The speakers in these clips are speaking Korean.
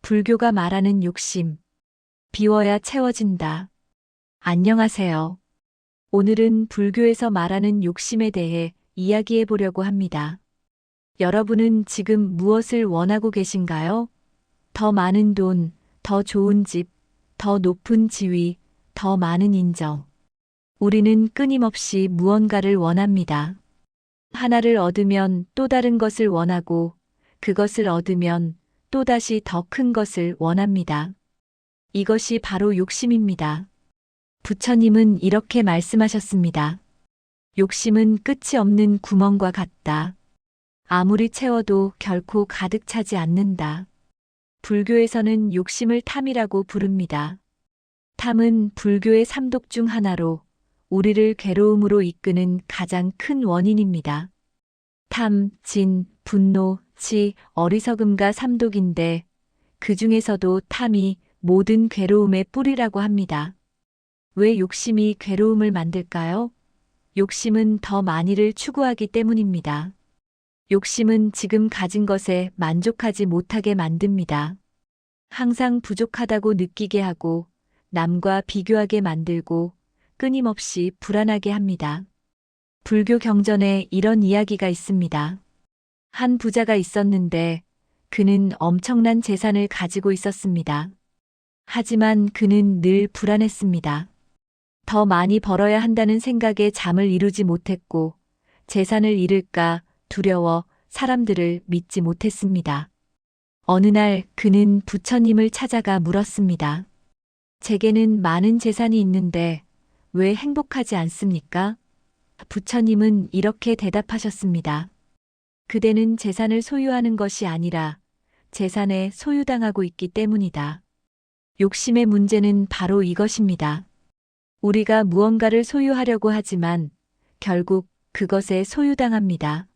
불교가 말하는 욕심. 비워야 채워진다. 안녕하세요. 오늘은 불교에서 말하는 욕심에 대해 이야기해 보려고 합니다. 여러분은 지금 무엇을 원하고 계신가요? 더 많은 돈, 더 좋은 집, 더 높은 지위, 더 많은 인정. 우리는 끊임없이 무언가를 원합니다. 하나를 얻으면 또 다른 것을 원하고, 그것을 얻으면 또다시 더 큰 것을 원합니다. 이것이 바로 욕심입니다. 부처님은 이렇게 말씀하셨습니다. 욕심은 끝이 없는 구멍과 같다. 아무리 채워도 결코 가득 차지 않는다. 불교에서는 욕심을 탐이라고 부릅니다. 탐은 불교의 삼독 중 하나로 우리를 괴로움으로 이끄는 가장 큰 원인입니다. 탐, 진, 분노, 치, 어리석음과 삼독인데 그 중에서도 탐이 모든 괴로움의 뿌리라고 합니다. 왜 욕심이 괴로움을 만들까요? 욕심은 더 많이를 추구하기 때문입니다. 욕심은 지금 가진 것에 만족하지 못하게 만듭니다. 항상 부족하다고 느끼게 하고 남과 비교하게 만들고 끊임없이 불안하게 합니다. 불교 경전에 이런 이야기가 있습니다. 한 부자가 있었는데 그는 엄청난 재산을 가지고 있었습니다. 하지만 그는 늘 불안했습니다. 더 많이 벌어야 한다는 생각에 잠을 이루지 못했고 재산을 잃을까 두려워 사람들을 믿지 못했습니다. 어느 날 그는 부처님을 찾아가 물었습니다. 제게는 많은 재산이 있는데 왜 행복하지 않습니까? 부처님은 이렇게 대답하셨습니다. 그대는 재산을 소유하는 것이 아니라 재산에 소유당하고 있기 때문이다. 욕심의 문제는 바로 이것입니다. 우리가 무언가를 소유하려고 하지만 결국 그것에 소유당합니다.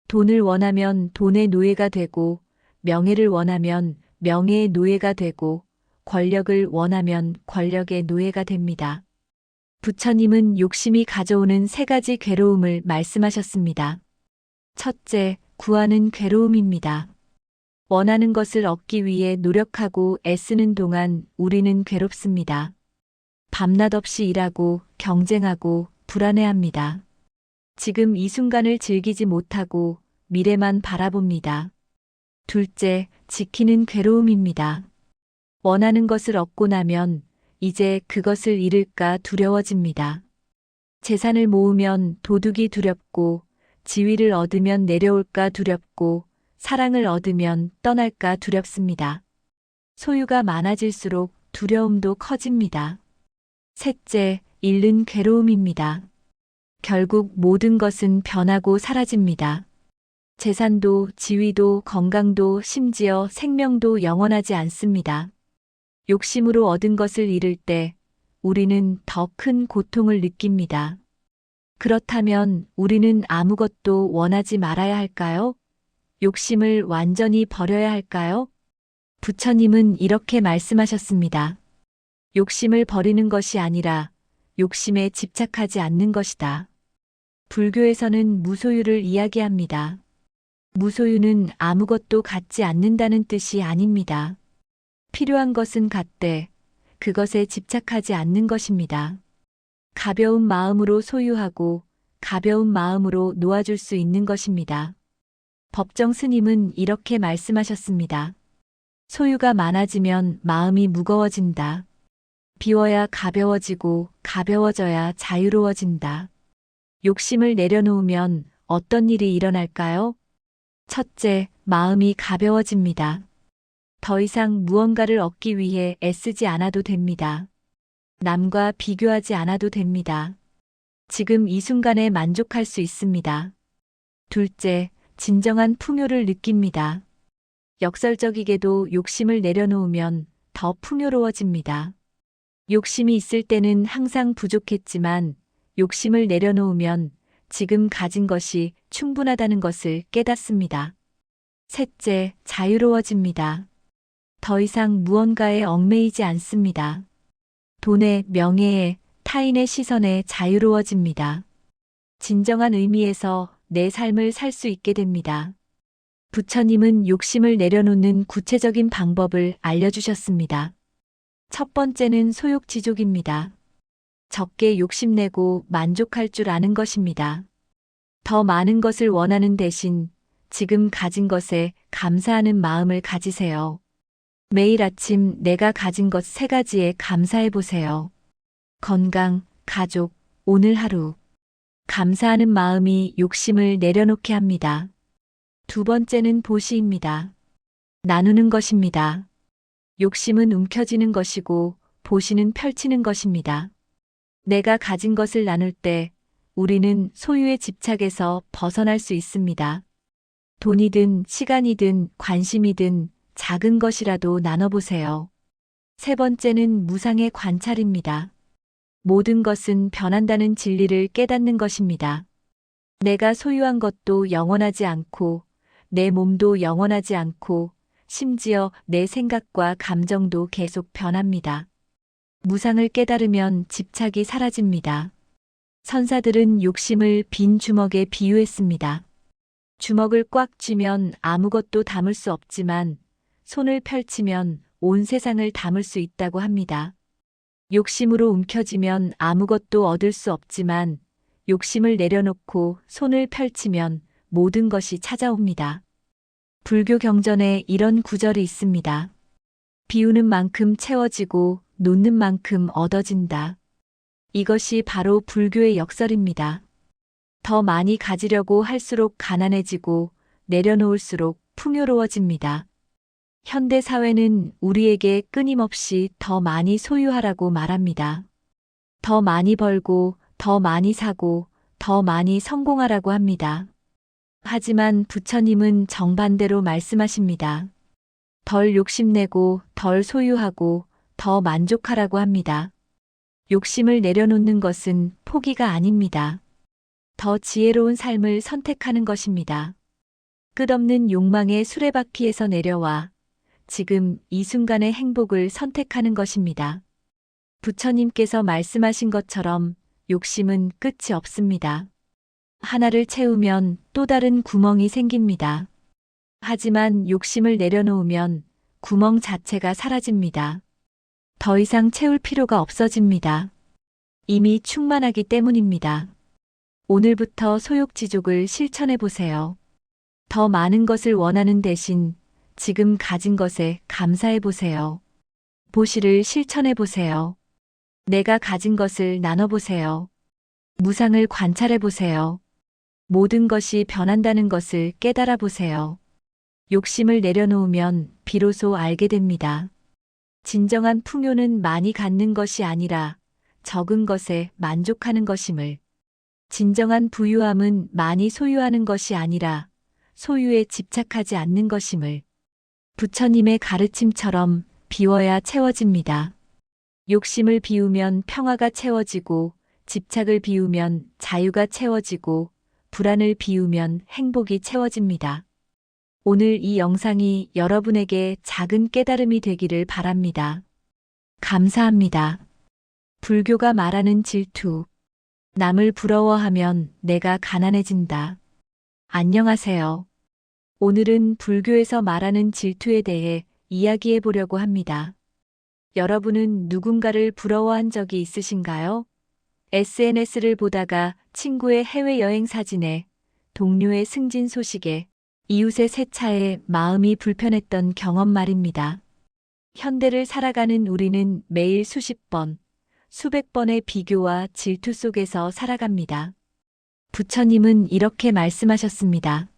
돈을 원하면 돈의 노예가 되고, 명예를 원하면 명예의 노예가 되고, 권력을 원하면 권력의 노예가 됩니다. 부처님은 욕심이 가져오는 세 가지 괴로움을 말씀하셨습니다. 첫째, 구하는 괴로움입니다. 원하는 것을 얻기 위해 노력하고 애쓰는 동안 우리는 괴롭습니다. 밤낮 없이 일하고 경쟁하고 불안해합니다. 지금 이 순간을 즐기지 못하고 미래만 바라봅니다. 둘째, 지키는 괴로움입니다. 원하는 것을 얻고 나면 이제 그것을 잃을까 두려워집니다. 재산을 모으면 도둑이 두렵고, 지위를 얻으면 내려올까 두렵고, 사랑을 얻으면 떠날까 두렵습니다. 소유가 많아질수록 두려움도 커집니다. 셋째, 잃는 괴로움입니다. 결국 모든 것은 변하고 사라집니다. 재산도, 지위도, 건강도, 심지어 생명도 영원하지 않습니다. 욕심으로 얻은 것을 잃을 때 우리는 더 큰 고통을 느낍니다. 그렇다면 우리는 아무것도 원하지 말아야 할까요? 욕심을 완전히 버려야 할까요? 부처님은 이렇게 말씀하셨습니다. 욕심을 버리는 것이 아니라 욕심에 집착하지 않는 것이다. 불교에서는 무소유를 이야기합니다. 무소유는 아무것도 갖지 않는다는 뜻이 아닙니다. 필요한 것은 갖되 그것에 집착하지 않는 것입니다. 가벼운 마음으로 소유하고 가벼운 마음으로 놓아줄 수 있는 것입니다. 법정 스님은 이렇게 말씀하셨습니다. 소유가 많아지면 마음이 무거워진다. 비워야 가벼워지고 가벼워져야 자유로워진다. 욕심을 내려놓으면 어떤 일이 일어날까요? 첫째, 마음이 가벼워집니다. 더 이상 무언가를 얻기 위해 애쓰지 않아도 됩니다. 남과 비교하지 않아도 됩니다. 지금 이 순간에 만족할 수 있습니다. 둘째, 진정한 풍요를 느낍니다. 역설적이게도 욕심을 내려놓으면 더 풍요로워집니다. 욕심이 있을 때는 항상 부족했지만 욕심을 내려놓으면 지금 가진 것이 충분하다는 것을 깨닫습니다. 셋째, 자유로워집니다. 더 이상 무언가에 얽매이지 않습니다. 돈에, 명예에, 타인의 시선에 자유로워집니다. 진정한 의미에서 내 삶을 살 수 있게 됩니다. 부처님은 욕심을 내려놓는 구체적인 방법을 알려주셨습니다. 첫 번째는 소욕지족입니다. 적게 욕심내고 만족할 줄 아는 것입니다. 더 많은 것을 원하는 대신 지금 가진 것에 감사하는 마음을 가지세요. 매일 아침 내가 가진 것 3가지에 감사해 보세요. 건강, 가족, 오늘 하루. 감사하는 마음이 욕심을 내려놓게 합니다. 두 번째는 보시입니다. 나누는 것입니다. 욕심은 움켜쥐는 것이고 보시는 펼치는 것입니다. 내가 가진 것을 나눌 때 우리는 소유의 집착에서 벗어날 수 있습니다. 돈이든 시간이든 관심이든 작은 것이라도 나눠보세요. 세 번째는 무상의 관찰입니다. 모든 것은 변한다는 진리를 깨닫는 것입니다. 내가 소유한 것도 영원하지 않고 내 몸도 영원하지 않고 심지어 내 생각과 감정도 계속 변합니다. 무상을 깨달으면 집착이 사라집니다. 선사들은 욕심을 빈 주먹에 비유했습니다. 주먹을 꽉 쥐면 아무것도 담을 수 없지만 손을 펼치면 온 세상을 담을 수 있다고 합니다. 욕심으로 움켜쥐면 아무것도 얻을 수 없지만 욕심을 내려놓고 손을 펼치면 모든 것이 찾아옵니다. 불교 경전에 이런 구절이 있습니다. 비우는 만큼 채워지고 놓는 만큼 얻어진다. 이것이 바로 불교의 역설입니다. 더 많이 가지려고 할수록 가난해지고 내려놓을수록 풍요로워집니다. 현대 사회는 우리에게 끊임없이 더 많이 소유하라고 말합니다. 더 많이 벌고 더 많이 사고 더 많이 성공하라고 합니다. 하지만 부처님은 정반대로 말씀하십니다. 덜 욕심내고 덜 소유하고 더 만족하라고 합니다. 욕심을 내려놓는 것은 포기가 아닙니다. 더 지혜로운 삶을 선택하는 것입니다. 끝없는 욕망의 수레바퀴에서 내려와 지금 이 순간의 행복을 선택하는 것입니다. 부처님께서 말씀하신 것처럼 욕심은 끝이 없습니다. 하나를 채우면 또 다른 구멍이 생깁니다. 하지만 욕심을 내려놓으면 구멍 자체가 사라집니다. 더 이상 채울 필요가 없어집니다. 이미 충만하기 때문입니다. 오늘부터 소욕지족을 실천해 보세요. 더 많은 것을 원하는 대신 지금 가진 것에 감사해 보세요. 보시를 실천해 보세요. 내가 가진 것을 나눠보세요. 무상을 관찰해 보세요. 모든 것이 변한다는 것을 깨달아 보세요. 욕심을 내려놓으면 비로소 알게 됩니다. 진정한 풍요는 많이 갖는 것이 아니라 적은 것에 만족하는 것임을. 진정한 부유함은 많이 소유하는 것이 아니라 소유에 집착하지 않는 것임을. 부처님의 가르침처럼 비워야 채워집니다. 욕심을 비우면 평화가 채워지고 집착을 비우면 자유가 채워지고 불안을 비우면 행복이 채워집니다. 오늘 이 영상이 여러분에게 작은 깨달음이 되기를 바랍니다. 감사합니다. 불교가 말하는 질투. 남을 부러워하면 내가 가난해진다. 안녕하세요. 오늘은 불교에서 말하는 질투에 대해 이야기해 보려고 합니다. 여러분은 누군가를 부러워한 적이 있으신가요? SNS를 보다가 친구의 해외여행 사진에, 동료의 승진 소식에, 이웃의 새 차에 마음이 불편했던 경험 말입니다. 현대를 살아가는 우리는 매일 수십 번, 수백 번의 비교와 질투 속에서 살아갑니다. 부처님은 이렇게 말씀하셨습니다.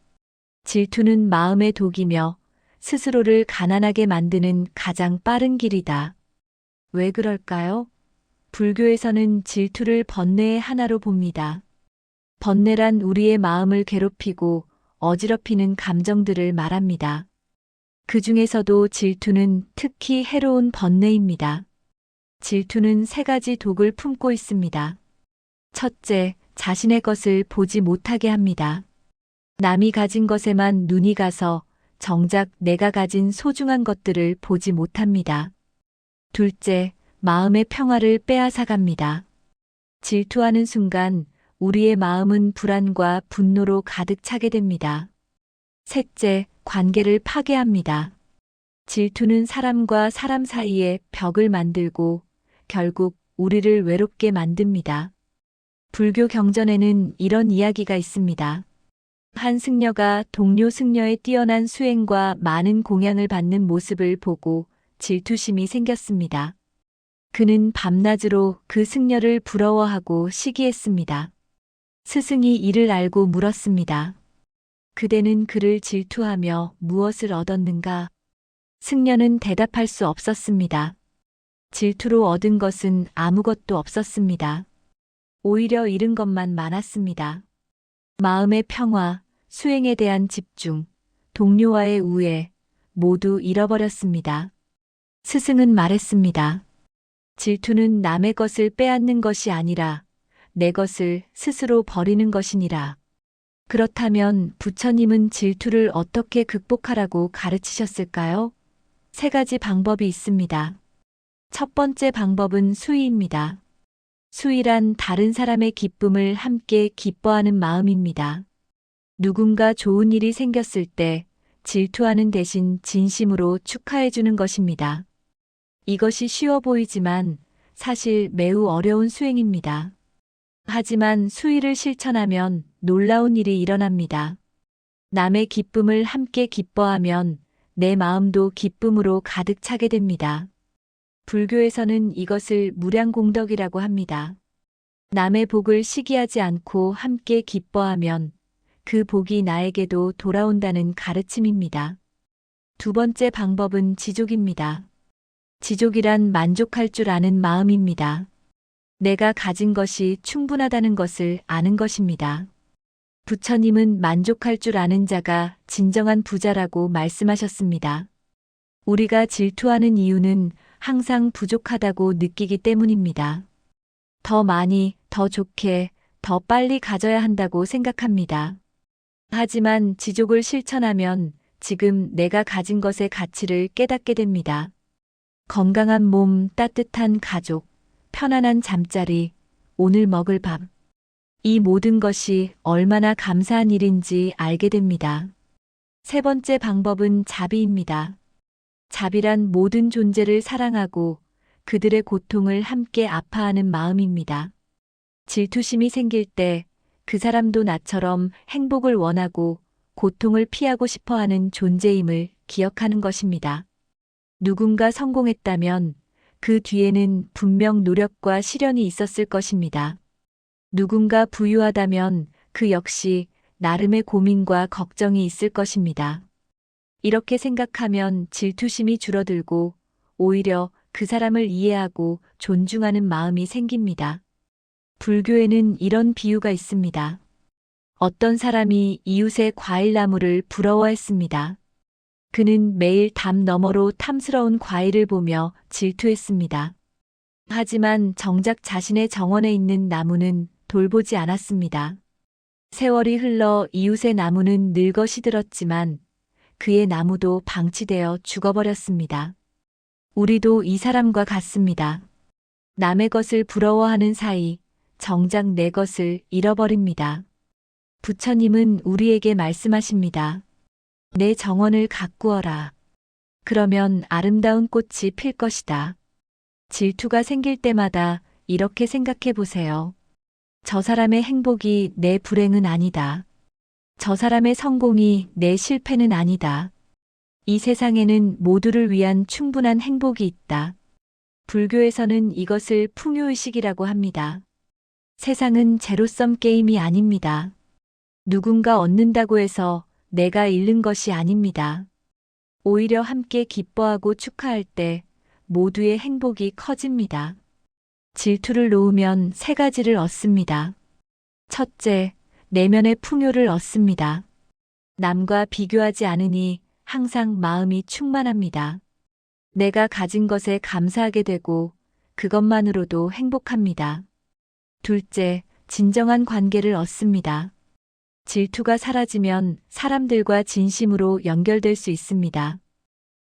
질투는 마음의 독이며 스스로를 가난하게 만드는 가장 빠른 길이다. 왜 그럴까요? 불교에서는 질투를 번뇌의 하나로 봅니다. 번뇌란 우리의 마음을 괴롭히고 어지럽히는 감정들을 말합니다. 그 중에서도 질투는 특히 해로운 번뇌입니다. 질투는 3가지 독을 품고 있습니다. 첫째, 자신의 것을 보지 못하게 합니다. 남이 가진 것에만 눈이 가서 정작 내가 가진 소중한 것들을 보지 못합니다. 둘째, 마음의 평화를 빼앗아갑니다. 질투하는 순간 우리의 마음은 불안과 분노로 가득 차게 됩니다. 셋째, 관계를 파괴합니다. 질투는 사람과 사람 사이에 벽을 만들고 결국 우리를 외롭게 만듭니다. 불교 경전에는 이런 이야기가 있습니다. 한 승려가 동료 승려의 뛰어난 수행과 많은 공양을 받는 모습을 보고 질투심이 생겼습니다. 그는 밤낮으로 그 승려를 부러워하고 시기했습니다. 스승이 이를 알고 물었습니다. 그대는 그를 질투하며 무엇을 얻었는가? 승려는 대답할 수 없었습니다. 질투로 얻은 것은 아무것도 없었습니다. 오히려 잃은 것만 많았습니다. 마음의 평화, 수행에 대한 집중, 동료와의 우애, 모두 잃어버렸습니다. 스승은 말했습니다. 질투는 남의 것을 빼앗는 것이 아니라 내 것을 스스로 버리는 것이니라. 그렇다면 부처님은 질투를 어떻게 극복하라고 가르치셨을까요? 3가지 방법이 있습니다. 첫 번째 방법은 수의입니다. 수의란 다른 사람의 기쁨을 함께 기뻐하는 마음입니다. 누군가 좋은 일이 생겼을 때 질투하는 대신 진심으로 축하해주는 것입니다. 이것이 쉬워 보이지만 사실 매우 어려운 수행입니다. 하지만 수의를 실천하면 놀라운 일이 일어납니다. 남의 기쁨을 함께 기뻐하면 내 마음도 기쁨으로 가득 차게 됩니다. 불교에서는 이것을 무량공덕이라고 합니다. 남의 복을 시기하지 않고 함께 기뻐하면 그 복이 나에게도 돌아온다는 가르침입니다. 두 번째 방법은 지족입니다. 지족이란 만족할 줄 아는 마음입니다. 내가 가진 것이 충분하다는 것을 아는 것입니다. 부처님은 만족할 줄 아는 자가 진정한 부자라고 말씀하셨습니다. 우리가 질투하는 이유는 항상 부족하다고 느끼기 때문입니다. 더 많이, 더 좋게, 더 빨리 가져야 한다고 생각합니다. 하지만 지족을 실천하면 지금 내가 가진 것의 가치를 깨닫게 됩니다. 건강한 몸, 따뜻한 가족, 편안한 잠자리, 오늘 먹을 밥. 이 모든 것이 얼마나 감사한 일인지 알게 됩니다. 3번째 방법은 자비입니다. 자비란 모든 존재를 사랑하고 그들의 고통을 함께 아파하는 마음입니다. 질투심이 생길 때 그 사람도 나처럼 행복을 원하고 고통을 피하고 싶어 하는 존재임을 기억하는 것입니다. 누군가 성공했다면 그 뒤에는 분명 노력과 시련이 있었을 것입니다. 누군가 부유하다면 그 역시 나름의 고민과 걱정이 있을 것입니다. 이렇게 생각하면 질투심이 줄어들고 오히려 그 사람을 이해하고 존중하는 마음이 생깁니다. 불교에는 이런 비유가 있습니다. 어떤 사람이 이웃의 과일나무를 부러워했습니다. 그는 매일 담 너머로 탐스러운 과일을 보며 질투했습니다. 하지만 정작 자신의 정원에 있는 나무는 돌보지 않았습니다. 세월이 흘러 이웃의 나무는 늙어 시들었지만 그의 나무도 방치되어 죽어버렸습니다. 우리도 이 사람과 같습니다. 남의 것을 부러워하는 사이 정작 내 것을 잃어버립니다. 부처님은 우리에게 말씀하십니다. 내 정원을 가꾸어라. 그러면 아름다운 꽃이 필 것이다. 질투가 생길 때마다 이렇게 생각해 보세요. 저 사람의 행복이 내 불행은 아니다. 저 사람의 성공이 내 실패는 아니다. 이 세상에는 모두를 위한 충분한 행복이 있다. 불교에서는 이것을 풍요의식이라고 합니다. 세상은 제로섬 게임이 아닙니다. 누군가 얻는다고 해서 내가 잃는 것이 아닙니다. 오히려 함께 기뻐하고 축하할 때 모두의 행복이 커집니다. 질투를 놓으면 3가지를 얻습니다. 첫째, 내면의 풍요를 얻습니다. 남과 비교하지 않으니 항상 마음이 충만합니다. 내가 가진 것에 감사하게 되고 그것만으로도 행복합니다. 둘째, 진정한 관계를 얻습니다. 질투가 사라지면 사람들과 진심으로 연결될 수 있습니다.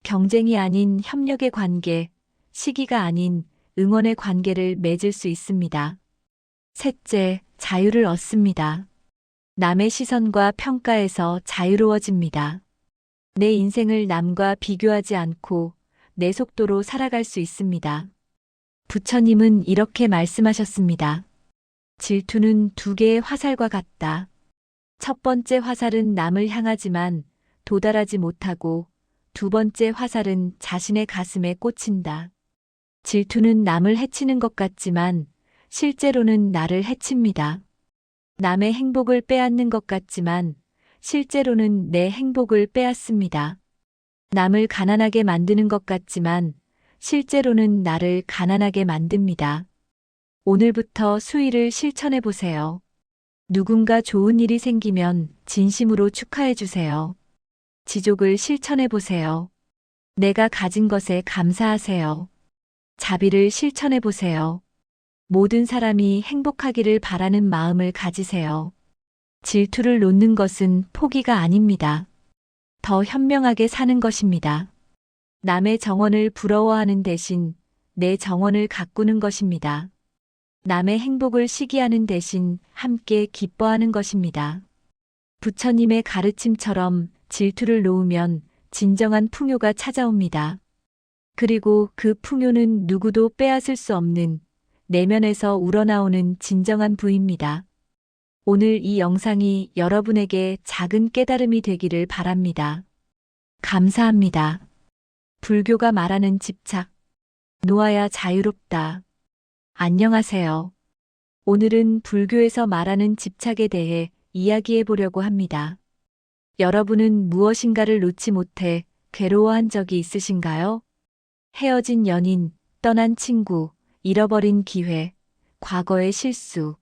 경쟁이 아닌 협력의 관계, 시기가 아닌 응원의 관계를 맺을 수 있습니다. 셋째, 자유를 얻습니다. 남의 시선과 평가에서 자유로워집니다. 내 인생을 남과 비교하지 않고 내 속도로 살아갈 수 있습니다. 부처님은 이렇게 말씀하셨습니다. 질투는 두 개의 화살과 같다. 첫 번째 화살은 남을 향하지만 도달하지 못하고 두 번째 화살은 자신의 가슴에 꽂힌다. 질투는 남을 해치는 것 같지만 실제로는 나를 해칩니다. 남의 행복을 빼앗는 것 같지만 실제로는 내 행복을 빼앗습니다. 남을 가난하게 만드는 것 같지만 실제로는 나를 가난하게 만듭니다. 오늘부터 수의를 실천해 보세요. 누군가 좋은 일이 생기면 진심으로 축하해 주세요. 지족을 실천해 보세요. 내가 가진 것에 감사하세요. 자비를 실천해 보세요. 모든 사람이 행복하기를 바라는 마음을 가지세요. 질투를 놓는 것은 포기가 아닙니다. 더 현명하게 사는 것입니다. 남의 정원을 부러워하는 대신 내 정원을 가꾸는 것입니다. 남의 행복을 시기하는 대신 함께 기뻐하는 것입니다. 부처님의 가르침처럼 질투를 놓으면 진정한 풍요가 찾아옵니다. 그리고 그 풍요는 누구도 빼앗을 수 없는 내면에서 우러나오는 진정한 부입니다. 오늘 이 영상이 여러분에게 작은 깨달음이 되기를 바랍니다. 감사합니다. 불교가 말하는 집착. 놓아야 자유롭다. 안녕하세요. 오늘은 불교에서 말하는 집착에 대해 이야기해 보려고 합니다. 여러분은 무엇인가를 놓지 못해 괴로워한 적이 있으신가요? 헤어진 연인, 떠난 친구, 잃어버린 기회, 과거의 실수.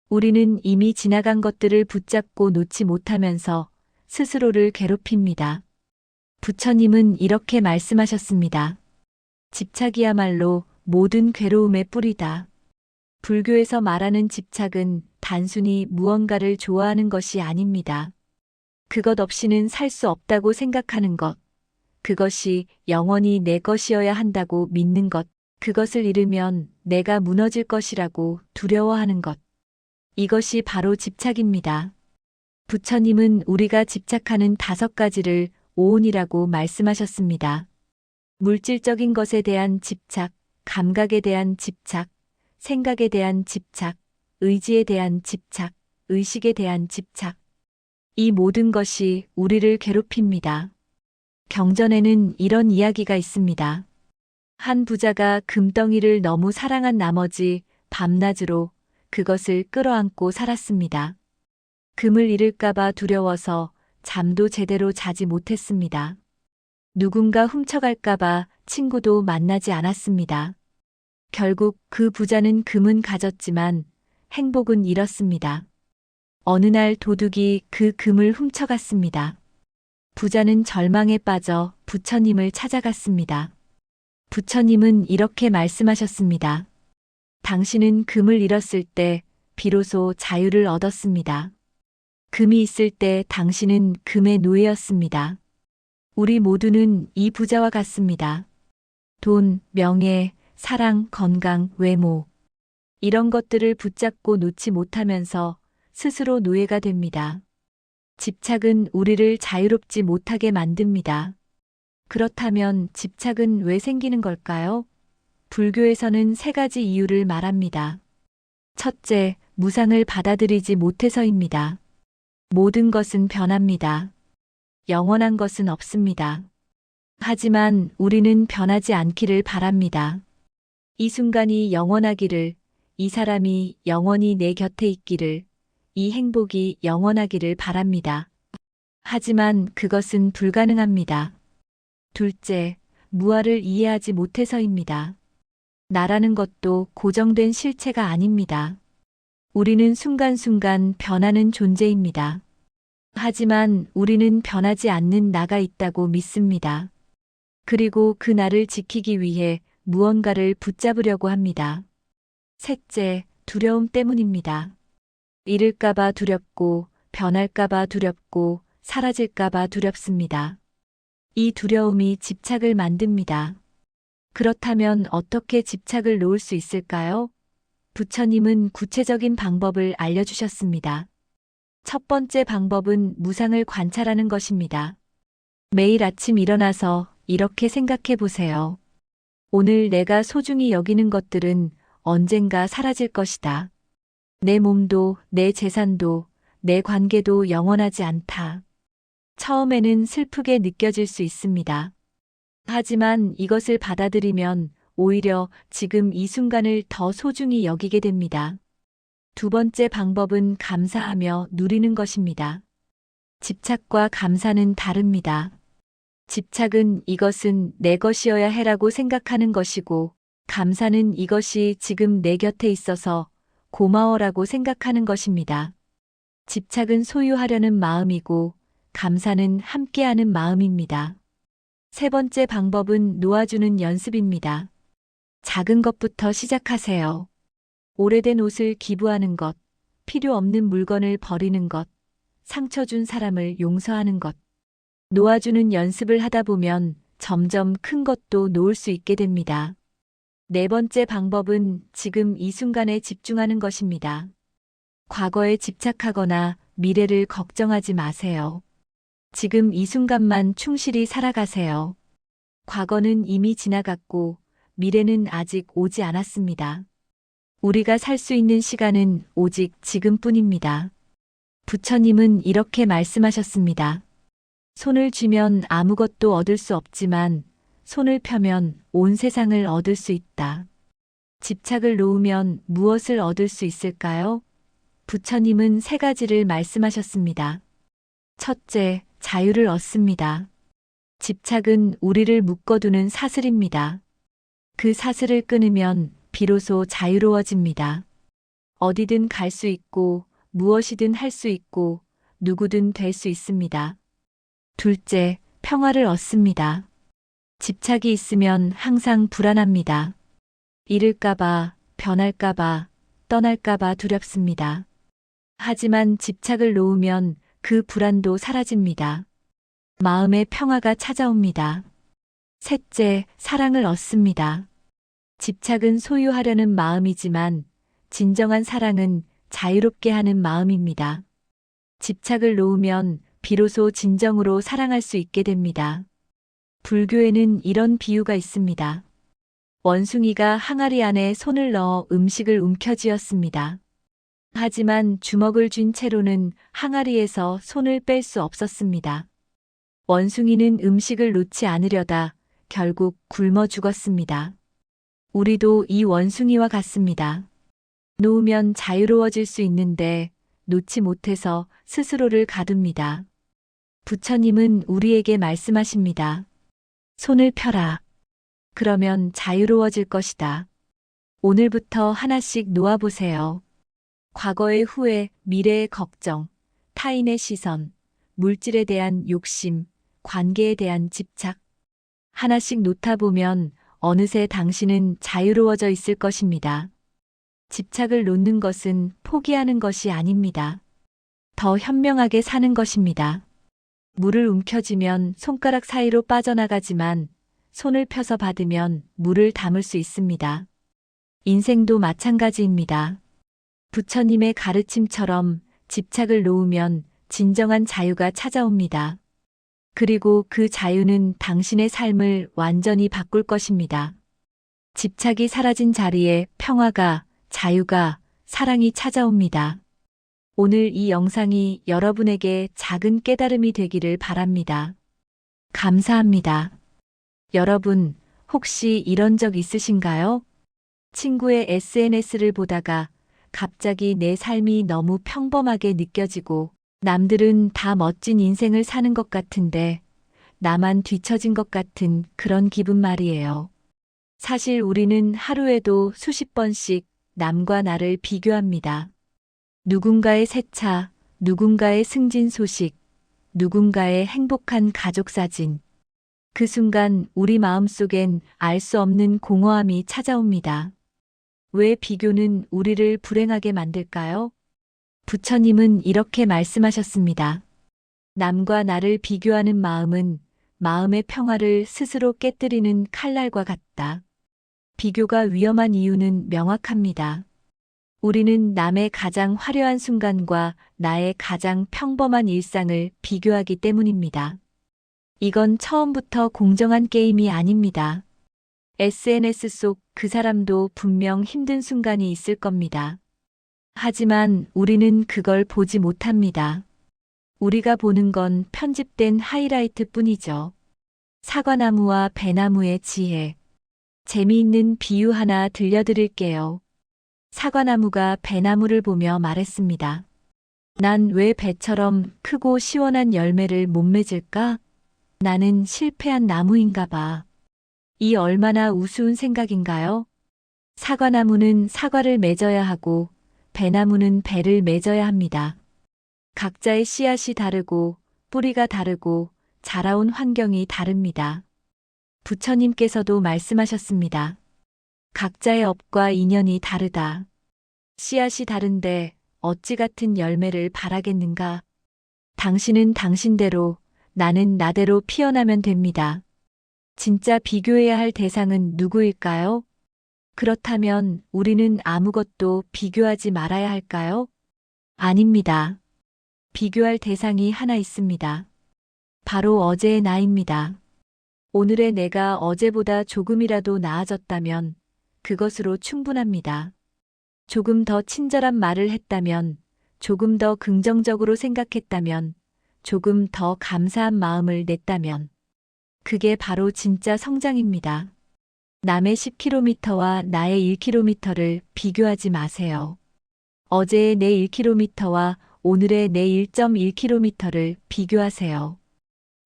우리는 이미 지나간 것들을 붙잡고 놓지 못하면서 스스로를 괴롭힙니다. 부처님은 이렇게 말씀하셨습니다. 집착이야말로 모든 괴로움의 뿌리다. 불교에서 말하는 집착은 단순히 무언가를 좋아하는 것이 아닙니다. 그것 없이는 살 수 없다고 생각하는 것. 그것이 영원히 내 것이어야 한다고 믿는 것. 그것을 잃으면 내가 무너질 것이라고 두려워하는 것. 이것이 바로 집착입니다. 부처님은 우리가 집착하는 5가지를 오온이라고 말씀하셨습니다. 물질적인 것에 대한 집착, 감각에 대한 집착, 생각에 대한 집착, 의지에 대한 집착, 의식에 대한 집착. 이 모든 것이 우리를 괴롭힙니다. 경전에는 이런 이야기가 있습니다. 한 부자가 금덩이를 너무 사랑한 나머지 밤낮으로 그것을 끌어안고 살았습니다. 금을 잃을까봐 두려워서 잠도 제대로 자지 못했습니다. 누군가 훔쳐갈까봐 친구도 만나지 않았습니다. 결국 그 부자는 금은 가졌지만 행복은 잃었습니다. 어느 날 도둑이 그 금을 훔쳐갔습니다. 부자는 절망에 빠져 부처님을 찾아갔습니다. 부처님은 이렇게 말씀하셨습니다. 당신은 금을 잃었을 때 비로소 자유를 얻었습니다. 금이 있을 때 당신은 금의 노예였습니다. 우리 모두는 이 부자와 같습니다. 돈, 명예, 사랑, 건강, 외모. 이런 것들을 붙잡고 놓지 못하면서 스스로 노예가 됩니다. 집착은 우리를 자유롭지 못하게 만듭니다. 그렇다면 집착은 왜 생기는 걸까요? 불교에서는 3가지 이유를 말합니다. 첫째, 무상을 받아들이지 못해서입니다. 모든 것은 변합니다. 영원한 것은 없습니다. 하지만 우리는 변하지 않기를 바랍니다. 이 순간이 영원하기를, 이 사람이 영원히 내 곁에 있기를, 이 행복이 영원하기를 바랍니다. 하지만 그것은 불가능합니다. 둘째, 무아를 이해하지 못해서입니다. 나라는 것도 고정된 실체가 아닙니다. 우리는 순간순간 변하는 존재입니다. 하지만 우리는 변하지 않는 나가 있다고 믿습니다. 그리고 그 나를 지키기 위해 무언가를 붙잡으려고 합니다. 셋째, 두려움 때문입니다. 잃을까봐 두렵고, 변할까봐 두렵고, 사라질까봐 두렵습니다. 이 두려움이 집착을 만듭니다. 그렇다면 어떻게 집착을 놓을 수 있을까요? 부처님은 구체적인 방법을 알려주셨습니다. 첫 번째 방법은 무상을 관찰하는 것입니다. 매일 아침 일어나서 이렇게 생각해 보세요. 오늘 내가 소중히 여기는 것들은 언젠가 사라질 것이다. 내 몸도, 내 재산도, 내 관계도 영원하지 않다. 처음에는 슬프게 느껴질 수 있습니다. 하지만 이것을 받아들이면 오히려 지금 이 순간을 더 소중히 여기게 됩니다. 두 번째 방법은 감사하며 누리는 것입니다. 집착과 감사는 다릅니다. 집착은 이것은 내 것이어야 해라고 생각하는 것이고, 감사는 이것이 지금 내 곁에 있어서 고마워라고 생각하는 것입니다. 집착은 소유하려는 마음이고, 감사는 함께하는 마음입니다. 세 번째 방법은 놓아주는 연습입니다. 작은 것부터 시작하세요. 오래된 옷을 기부하는 것, 필요 없는 물건을 버리는 것, 상처 준 사람을 용서하는 것. 놓아주는 연습을 하다 보면 점점 큰 것도 놓을 수 있게 됩니다. 네 번째 방법은 지금 이 순간에 집중하는 것입니다. 과거에 집착하거나 미래를 걱정하지 마세요. 지금 이 순간만 충실히 살아가세요. 과거는 이미 지나갔고 미래는 아직 오지 않았습니다. 우리가 살 수 있는 시간은 오직 지금뿐입니다. 부처님은 이렇게 말씀하셨습니다. 손을 쥐면 아무것도 얻을 수 없지만 손을 펴면 온 세상을 얻을 수 있다. 집착을 놓으면 무엇을 얻을 수 있을까요? 부처님은 세 가지를 말씀하셨습니다. 첫째, 자유를 얻습니다. 집착은 우리를 묶어두는 사슬입니다. 그 사슬을 끊으면 비로소 자유로워집니다. 어디든 갈 수 있고 무엇이든 할 수 있고 누구든 될 수 있습니다. 둘째, 평화를 얻습니다. 집착이 있으면 항상 불안합니다. 잃을까봐, 변할까봐, 떠날까봐 두렵습니다. 하지만 집착을 놓으면 그 불안도 사라집니다. 마음의 평화가 찾아옵니다. 셋째, 사랑을 얻습니다. 집착은 소유하려는 마음이지만 진정한 사랑은 자유롭게 하는 마음입니다. 집착을 놓으면 비로소 진정으로 사랑할 수 있게 됩니다. 불교에는 이런 비유가 있습니다. 원숭이가 항아리 안에 손을 넣어 음식을 움켜쥐었습니다. 하지만 주먹을 쥔 채로는 항아리에서 손을 뺄 수 없었습니다. 원숭이는 음식을 놓지 않으려다 결국 굶어 죽었습니다. 우리도 이 원숭이와 같습니다. 놓으면 자유로워질 수 있는데 놓지 못해서 스스로를 가둡니다. 부처님은 우리에게 말씀하십니다. 손을 펴라. 그러면 자유로워질 것이다. 오늘부터 하나씩 놓아보세요. 과거의 후회, 미래의 걱정, 타인의 시선, 물질에 대한 욕심, 관계에 대한 집착. 하나씩 놓다 보면 어느새 당신은 자유로워져 있을 것입니다. 집착을 놓는 것은 포기하는 것이 아닙니다. 더 현명하게 사는 것입니다. 물을 움켜쥐면 손가락 사이로 빠져나가지만 손을 펴서 받으면 물을 담을 수 있습니다. 인생도 마찬가지입니다. 부처님의 가르침처럼 집착을 놓으면 진정한 자유가 찾아옵니다. 그리고 그 자유는 당신의 삶을 완전히 바꿀 것입니다. 집착이 사라진 자리에 평화가, 자유가, 사랑이 찾아옵니다. 오늘 이 영상이 여러분에게 작은 깨달음이 되기를 바랍니다. 감사합니다. 여러분, 혹시 이런 적 있으신가요? 친구의 SNS를 보다가 갑자기 내 삶이 너무 평범하게 느껴지고 남들은 다 멋진 인생을 사는 것 같은데 나만 뒤처진 것 같은 그런 기분 말이에요. 사실 우리는 하루에도 수십 번씩 남과 나를 비교합니다. 누군가의 새 차, 누군가의 승진 소식, 누군가의 행복한 가족 사진. 그 순간 우리 마음속엔 알 수 없는 공허함이 찾아옵니다. 왜 비교는 우리를 불행하게 만들까요? 부처님은 이렇게 말씀하셨습니다. 남과 나를 비교하는 마음은 마음의 평화를 스스로 깨뜨리는 칼날과 같다. 비교가 위험한 이유는 명확합니다. 우리는 남의 가장 화려한 순간과 나의 가장 평범한 일상을 비교하기 때문입니다. 이건 처음부터 공정한 게임이 아닙니다. SNS 속 그 사람도 분명 힘든 순간이 있을 겁니다. 하지만 우리는 그걸 보지 못합니다. 우리가 보는 건 편집된 하이라이트 뿐이죠. 사과나무와 배나무의 지혜. 재미있는 비유 하나 들려드릴게요. 사과나무가 배나무를 보며 말했습니다. 난 왜 배처럼 크고 시원한 열매를 못 맺을까? 나는 실패한 나무인가 봐. 이 얼마나 우스운 생각인가요? 사과나무는 사과를 맺어야 하고 배나무는 배를 맺어야 합니다. 각자의 씨앗이 다르고 뿌리가 다르고 자라온 환경이 다릅니다. 부처님께서도 말씀하셨습니다. 각자의 업과 인연이 다르다. 씨앗이 다른데 어찌 같은 열매를 바라겠는가? 당신은 당신대로, 나는 나대로 피어나면 됩니다. 진짜 비교해야 할 대상은 누구일까요? 그렇다면 우리는 아무것도 비교하지 말아야 할까요? 아닙니다. 비교할 대상이 하나 있습니다. 바로 어제의 나입니다. 오늘의 내가 어제보다 조금이라도 나아졌다면 그것으로 충분합니다. 조금 더 친절한 말을 했다면, 조금 더 긍정적으로 생각했다면, 조금 더 감사한 마음을 냈다면, 그게 바로 진짜 성장입니다. 남의 10km와 나의 1km를 비교하지 마세요. 어제의 내 1km와 오늘의 내 1.1km를 비교하세요.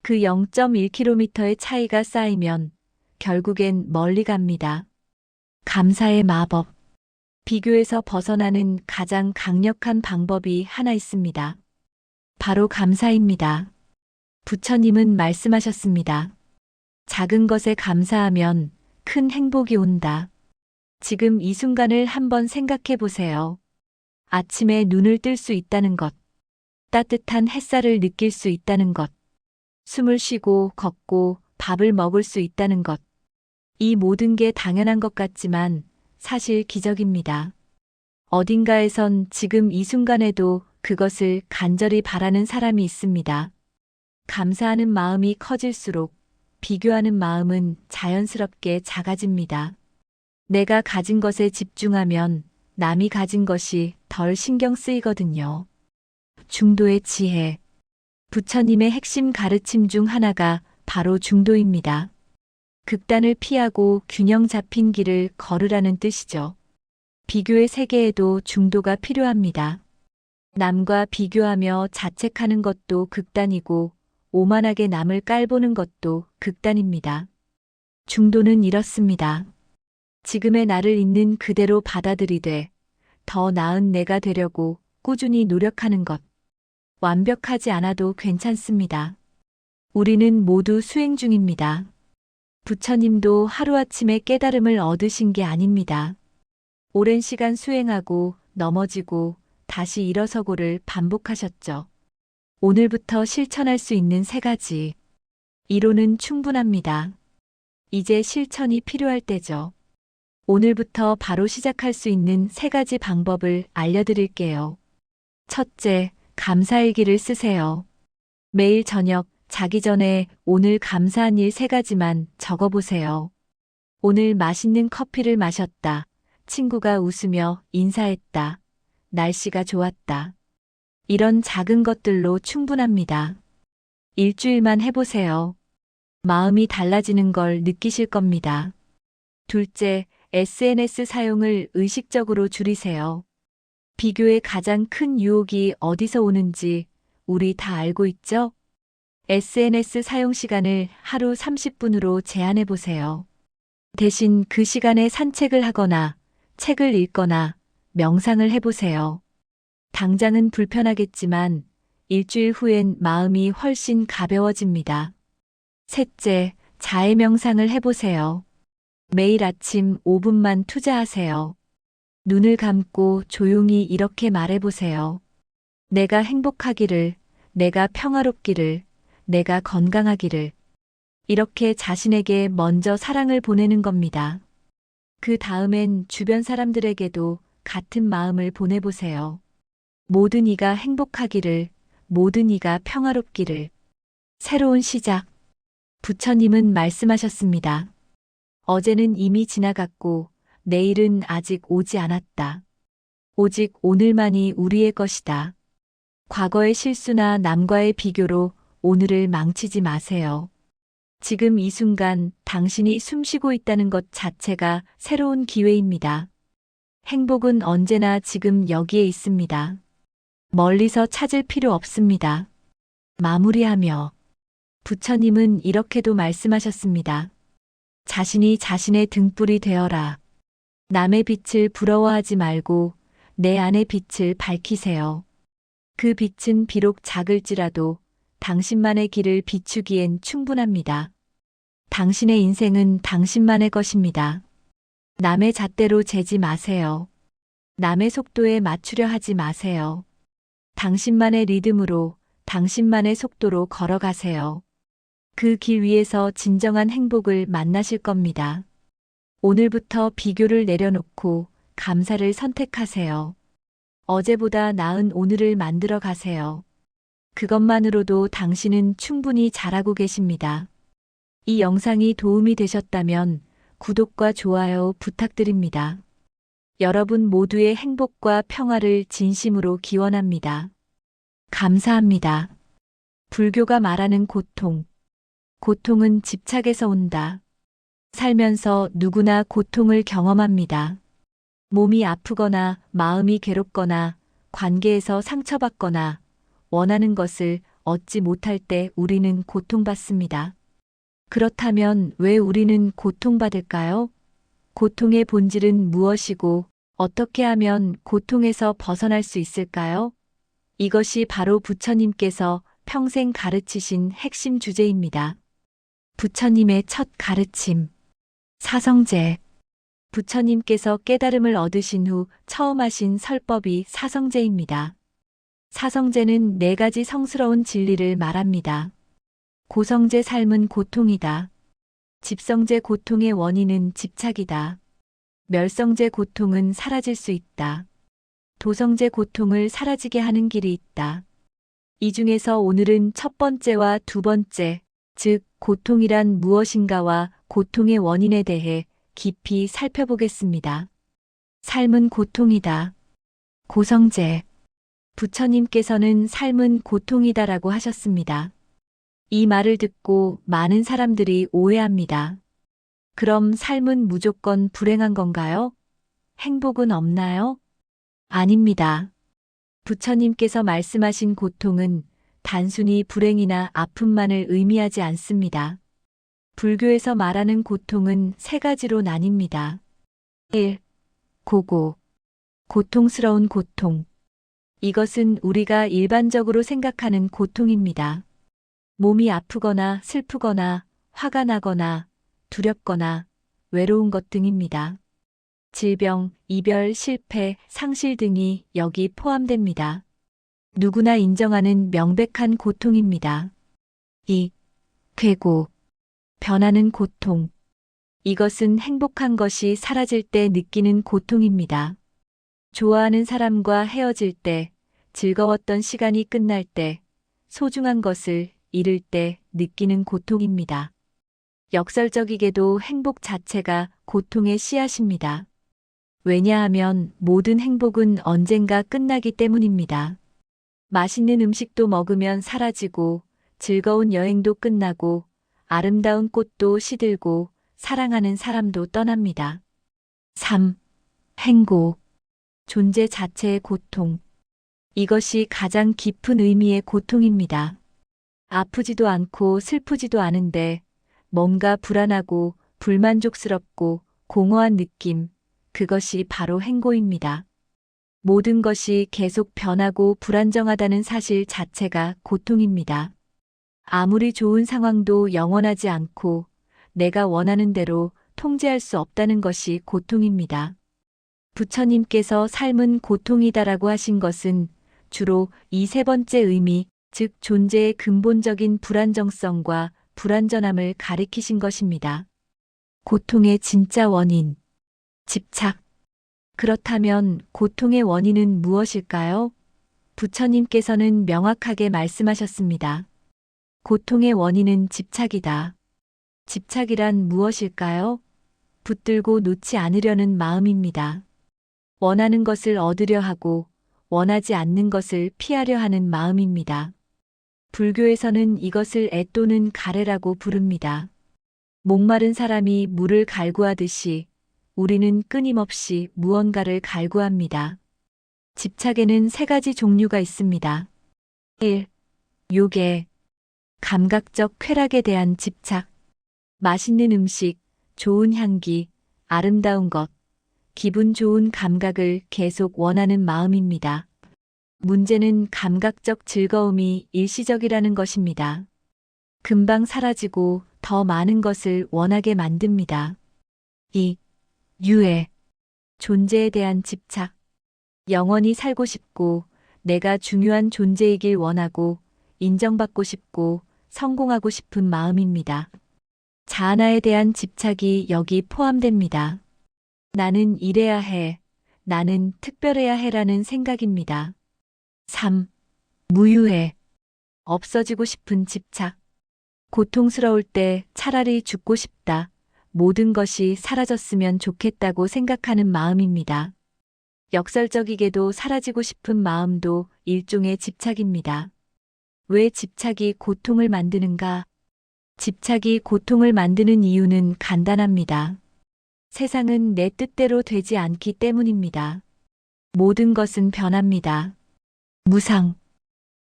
그 0.1km의 차이가 쌓이면 결국엔 멀리 갑니다. 감사의 마법. 비교에서 벗어나는 가장 강력한 방법이 하나 있습니다. 바로 감사입니다. 부처님은 말씀하셨습니다. 작은 것에 감사하면 큰 행복이 온다. 지금 이 순간을 한번 생각해 보세요. 아침에 눈을 뜰 수 있다는 것, 따뜻한 햇살을 느낄 수 있다는 것, 숨을 쉬고 걷고 밥을 먹을 수 있다는 것. 이 모든 게 당연한 것 같지만 사실 기적입니다. 어딘가에선 지금 이 순간에도 그것을 간절히 바라는 사람이 있습니다. 감사하는 마음이 커질수록 비교하는 마음은 자연스럽게 작아집니다. 내가 가진 것에 집중하면 남이 가진 것이 덜 신경 쓰이거든요. 중도의 지혜. 부처님의 핵심 가르침 중 하나가 바로 중도입니다. 극단을 피하고 균형 잡힌 길을 걸으라는 뜻이죠. 비교의 세계에도 중도가 필요합니다. 남과 비교하며 자책하는 것도 극단이고 오만하게 남을 깔보는 것도 극단입니다. 중도는 이렇습니다. 지금의 나를 있는 그대로 받아들이되 더 나은 내가 되려고 꾸준히 노력하는 것. 완벽하지 않아도 괜찮습니다. 우리는 모두 수행 중입니다. 부처님도 하루아침에 깨달음을 얻으신 게 아닙니다. 오랜 시간 수행하고 넘어지고 다시 일어서고를 반복하셨죠. 오늘부터 실천할 수 있는 3가지. 이론은 충분합니다. 이제 실천이 필요할 때죠. 오늘부터 바로 시작할 수 있는 3가지 방법을 알려드릴게요. 첫째, 감사일기를 쓰세요. 매일 저녁 자기 전에 오늘 감사한 일 3가지만 적어보세요. 오늘 맛있는 커피를 마셨다. 친구가 웃으며 인사했다. 날씨가 좋았다. 이런 작은 것들로 충분합니다. 일주일만 해보세요. 마음이 달라지는 걸 느끼실 겁니다. 둘째, SNS 사용을 의식적으로 줄이세요. 비교의 가장 큰 유혹이 어디서 오는지 우리 다 알고 있죠? SNS 사용 시간을 하루 30분으로 제한해 보세요. 대신 그 시간에 산책을 하거나 책을 읽거나 명상을 해보세요. 당장은 불편하겠지만 일주일 후엔 마음이 훨씬 가벼워집니다. 셋째, 자해 명상을 해보세요. 매일 아침 5분만 투자하세요. 눈을 감고 조용히 이렇게 말해보세요. 내가 행복하기를, 내가 평화롭기를, 내가 건강하기를. 이렇게 자신에게 먼저 사랑을 보내는 겁니다. 그 다음엔 주변 사람들에게도 같은 마음을 보내보세요. 모든 이가 행복하기를, 모든 이가 평화롭기를. 새로운 시작. 부처님은 말씀하셨습니다. 어제는 이미 지나갔고 내일은 아직 오지 않았다. 오직 오늘만이 우리의 것이다. 과거의 실수나 남과의 비교로 오늘을 망치지 마세요. 지금 이 순간 당신이 숨쉬고 있다는 것 자체가 새로운 기회입니다. 행복은 언제나 지금 여기에 있습니다. 멀리서 찾을 필요 없습니다. 마무리하며 부처님은 이렇게도 말씀하셨습니다. 자신이 자신의 등불이 되어라. 남의 빛을 부러워하지 말고 내 안의 빛을 밝히세요. 그 빛은 비록 작을지라도 당신만의 길을 비추기엔 충분합니다. 당신의 인생은 당신만의 것입니다. 남의 잣대로 재지 마세요. 남의 속도에 맞추려 하지 마세요. 당신만의 리듬으로, 당신만의 속도로 걸어가세요. 그 길 위에서 진정한 행복을 만나실 겁니다. 오늘부터 비교를 내려놓고 감사를 선택하세요. 어제보다 나은 오늘을 만들어 가세요. 그것만으로도 당신은 충분히 잘하고 계십니다. 이 영상이 도움이 되셨다면 구독과 좋아요 부탁드립니다. 여러분 모두의 행복과 평화를 진심으로 기원합니다. 감사합니다. 불교가 말하는 고통. 고통은 집착에서 온다. 살면서 누구나 고통을 경험합니다. 몸이 아프거나 마음이 괴롭거나 관계에서 상처받거나 원하는 것을 얻지 못할 때 우리는 고통받습니다. 그렇다면 왜 우리는 고통받을까요? 고통의 본질은 무엇이고 어떻게 하면 고통에서 벗어날 수 있을까요? 이것이 바로 부처님께서 평생 가르치신 핵심 주제입니다. 부처님의 첫 가르침. 사성제. 부처님께서 깨달음을 얻으신 후 처음 하신 설법이 사성제입니다. 사성제는 4가지 성스러운 진리를 말합니다. 고성제 삶은 고통이다. 집성제 고통의 원인은 집착이다. 멸성제 고통은 사라질 수 있다. 도성제 고통을 사라지게 하는 길이 있다. 이 중에서 오늘은 첫 번째와 두 번째, 즉 고통이란 무엇인가와 고통의 원인에 대해 깊이 살펴보겠습니다. 삶은 고통이다. 고성제. 부처님께서는 삶은 고통이다라고 하셨습니다. 이 말을 듣고 많은 사람들이 오해합니다. 그럼 삶은 무조건 불행한 건가요? 행복은 없나요? 아닙니다. 부처님께서 말씀하신 고통은 단순히 불행이나 아픔만을 의미하지 않습니다. 불교에서 말하는 고통은 3가지로 나뉩니다. 1. 고고. 고통스러운 고통. 이것은 우리가 일반적으로 생각하는 고통입니다. 몸이 아프거나 슬프거나 화가 나거나 두렵거나 외로운 것 등입니다. 질병, 이별, 실패, 상실 등이 여기 포함됩니다. 누구나 인정하는 명백한 고통입니다. 2. 괴고. 변하는 고통. 이것은 행복한 것이 사라질 때 느끼는 고통입니다. 좋아하는 사람과 헤어질 때, 즐거웠던 시간이 끝날 때, 소중한 것을 잃을 때 느끼는 고통입니다. 역설적이게도 행복 자체가 고통의 씨앗입니다. 왜냐하면 모든 행복은 언젠가 끝나기 때문입니다. 맛있는 음식도 먹으면 사라지고, 즐거운 여행도 끝나고, 아름다운 꽃도 시들고, 사랑하는 사람도 떠납니다. 3. 행고. 존재 자체의 고통. 이것이 가장 깊은 의미의 고통입니다. 아프지도 않고 슬프지도 않은데 뭔가 불안하고 불만족스럽고 공허한 느낌, 그것이 바로 행고입니다. 모든 것이 계속 변하고 불안정하다는 사실 자체가 고통입니다. 아무리 좋은 상황도 영원하지 않고 내가 원하는 대로 통제할 수 없다는 것이 고통입니다. 부처님께서 삶은 고통이다라고 하신 것은 주로 이 3번째 의미, 즉 존재의 근본적인 불안정성과 불완전함을 가리키신 것입니다. 고통의 진짜 원인. 집착. 그렇다면 고통의 원인은 무엇일까요? 부처님께서는 명확하게 말씀하셨습니다. 고통의 원인은 집착이다. 집착이란 무엇일까요? 붙들고 놓지 않으려는 마음입니다. 원하는 것을 얻으려 하고 원하지 않는 것을 피하려 하는 마음입니다. 불교에서는 이것을 애 또는 가래라고 부릅니다. 목마른 사람이 물을 갈구하듯이 우리는 끊임없이 무언가를 갈구합니다. 집착에는 세 가지 종류가 있습니다. 1. 요괴, 감각적 쾌락에 대한 집착. 맛있는 음식, 좋은 향기, 아름다운 것, 기분 좋은 감각을 계속 원하는 마음입니다. 문제는 감각적 즐거움이 일시적이라는 것입니다. 금방 사라지고 더 많은 것을 원하게 만듭니다. 2. 유해, 존재에 대한 집착. 영원히 살고 싶고, 내가 중요한 존재이길 원하고, 인정받고 싶고, 성공하고 싶은 마음입니다. 자아나에 대한 집착이 여기 포함됩니다. 나는 이래야 해, 나는 특별해야 해라는 생각입니다. 3. 무유해, 없어지고 싶은 집착. 고통스러울 때 차라리 죽고 싶다. 모든 것이 사라졌으면 좋겠다고 생각하는 마음입니다. 역설적이게도 사라지고 싶은 마음도 일종의 집착입니다. 왜 집착이 고통을 만드는가? 집착이 고통을 만드는 이유는 간단합니다. 세상은 내 뜻대로 되지 않기 때문입니다. 모든 것은 변합니다. 무상.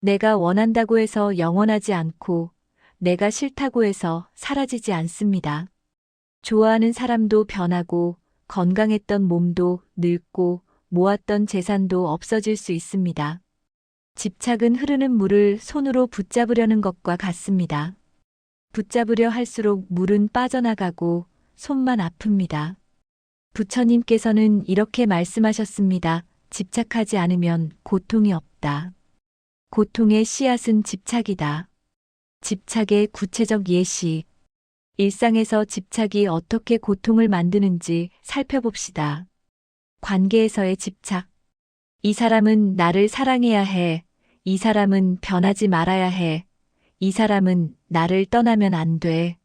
내가 원한다고 해서 영원하지 않고 내가 싫다고 해서 사라지지 않습니다. 좋아하는 사람도 변하고 건강했던 몸도 늙고 모았던 재산도 없어질 수 있습니다. 집착은 흐르는 물을 손으로 붙잡으려는 것과 같습니다. 붙잡으려 할수록 물은 빠져나가고 손만 아픕니다. 부처님께서는 이렇게 말씀하셨습니다. 집착하지 않으면 고통이 없다. 고통의 씨앗은 집착이다. 집착의 구체적 예시. 일상에서 집착이 어떻게 고통을 만드는지 살펴봅시다. 관계에서의 집착. 이 사람은 나를 사랑해야 해. 이 사람은 변하지 말아야 해. 이 사람은 나를 떠나면 안 돼.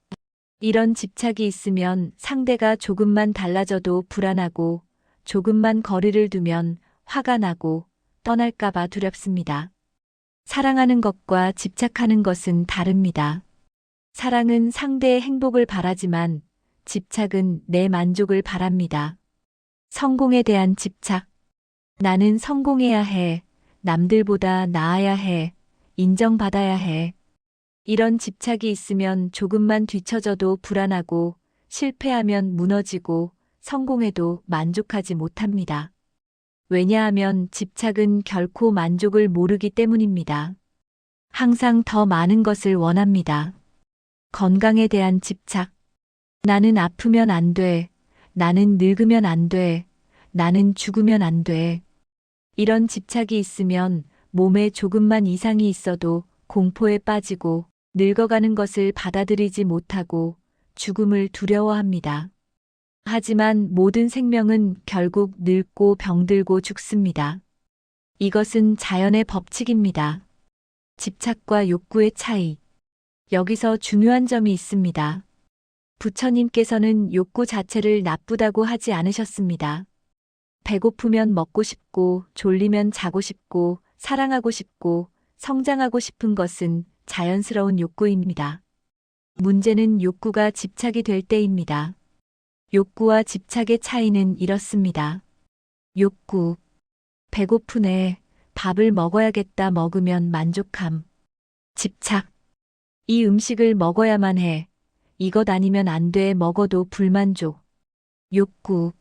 이런 집착이 있으면 상대가 조금만 달라져도 불안하고 조금만 거리를 두면 화가 나고 떠날까봐 두렵습니다. 사랑하는 것과 집착하는 것은 다릅니다. 사랑은 상대의 행복을 바라지만 집착은 내 만족을 바랍니다. 성공에 대한 집착. 나는 성공해야 해. 남들보다 나아야 해. 인정받아야 해. 이런 집착이 있으면 조금만 뒤처져도 불안하고 실패하면 무너지고 성공해도 만족하지 못합니다. 왜냐하면 집착은 결코 만족을 모르기 때문입니다. 항상 더 많은 것을 원합니다. 건강에 대한 집착. 나는 아프면 안 돼. 나는 늙으면 안 돼. 나는 죽으면 안 돼. 이런 집착이 있으면 몸에 조금만 이상이 있어도 공포에 빠지고 늙어가는 것을 받아들이지 못하고 죽음을 두려워합니다. 하지만 모든 생명은 결국 늙고 병들고 죽습니다. 이것은 자연의 법칙입니다. 집착과 욕구의 차이. 여기서 중요한 점이 있습니다. 부처님께서는 욕구 자체를 나쁘다고 하지 않으셨습니다. 배고프면 먹고 싶고, 졸리면 자고 싶고, 사랑하고 싶고, 성장하고 싶은 것은 자연스러운 욕구입니다. 문제는 욕구가 집착이 될 때입니다. 욕구와 집착의 차이는 이렇습니다. 욕구. 배고프네. 밥을 먹어야겠다. 먹으면 만족함. 집착. 이 음식을 먹어야만 해. 이것 아니면 안 돼. 먹어도 불만족. 욕구.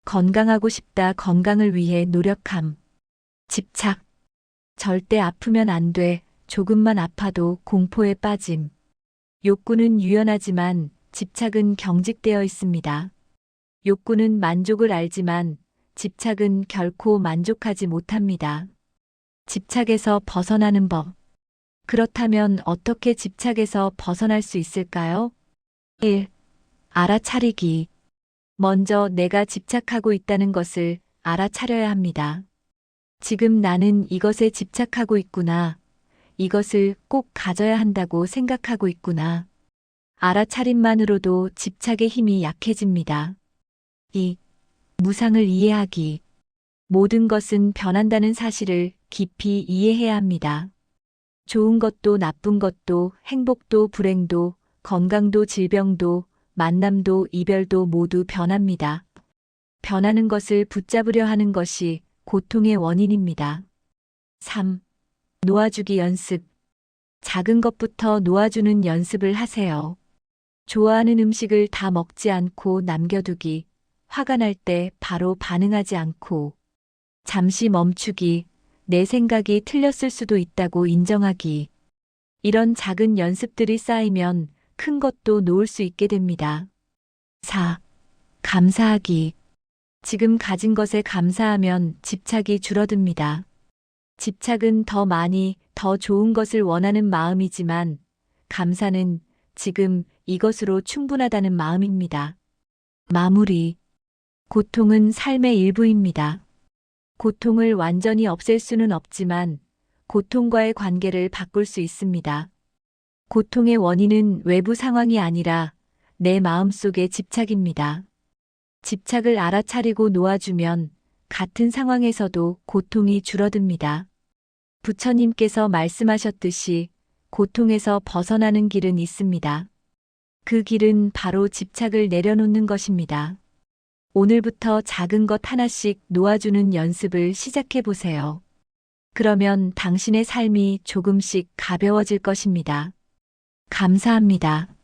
건강하고 싶다. 건강을 위해 노력함. 집착. 절대 아프면 안 돼. 조금만 아파도 공포에 빠짐. 욕구는 유연하지만 집착은 경직되어 있습니다. 욕구는 만족을 알지만 집착은 결코 만족하지 못합니다. 집착에서 벗어나는 법. 그렇다면 어떻게 집착에서 벗어날 수 있을까요? 1. 알아차리기. 먼저 내가 집착하고 있다는 것을 알아차려야 합니다. 지금 나는 이것에 집착하고 있구나. 이것을 꼭 가져야 한다고 생각하고 있구나. 알아차림만으로도 집착의 힘이 약해집니다. 2. 무상을 이해하기. 모든 것은 변한다는 사실을 깊이 이해해야 합니다. 좋은 것도 나쁜 것도 행복도 불행도 건강도 질병도 만남도 이별도 모두 변합니다. 변하는 것을 붙잡으려 하는 것이 고통의 원인입니다. 3. 놓아주기 연습. 작은 것부터 놓아주는 연습을 하세요. 좋아하는 음식을 다 먹지 않고 남겨두기, 화가 날 때 바로 반응하지 않고, 잠시 멈추기, 내 생각이 틀렸을 수도 있다고 인정하기. 이런 작은 연습들이 쌓이면 큰 것도 놓을 수 있게 됩니다. 4. 감사하기. 지금 가진 것에 감사하면 집착이 줄어듭니다. 집착은 더 많이, 더 좋은 것을 원하는 마음이지만, 감사는 지금 이것으로 충분하다는 마음입니다. 마무리. 고통은 삶의 일부입니다. 고통을 완전히 없앨 수는 없지만, 고통과의 관계를 바꿀 수 있습니다. 고통의 원인은 외부 상황이 아니라 내 마음속의 집착입니다. 집착을 알아차리고 놓아주면 같은 상황에서도 고통이 줄어듭니다. 부처님께서 말씀하셨듯이 고통에서 벗어나는 길은 있습니다. 그 길은 바로 집착을 내려놓는 것입니다. 오늘부터 작은 것 하나씩 놓아주는 연습을 시작해 보세요. 그러면 당신의 삶이 조금씩 가벼워질 것입니다. 감사합니다.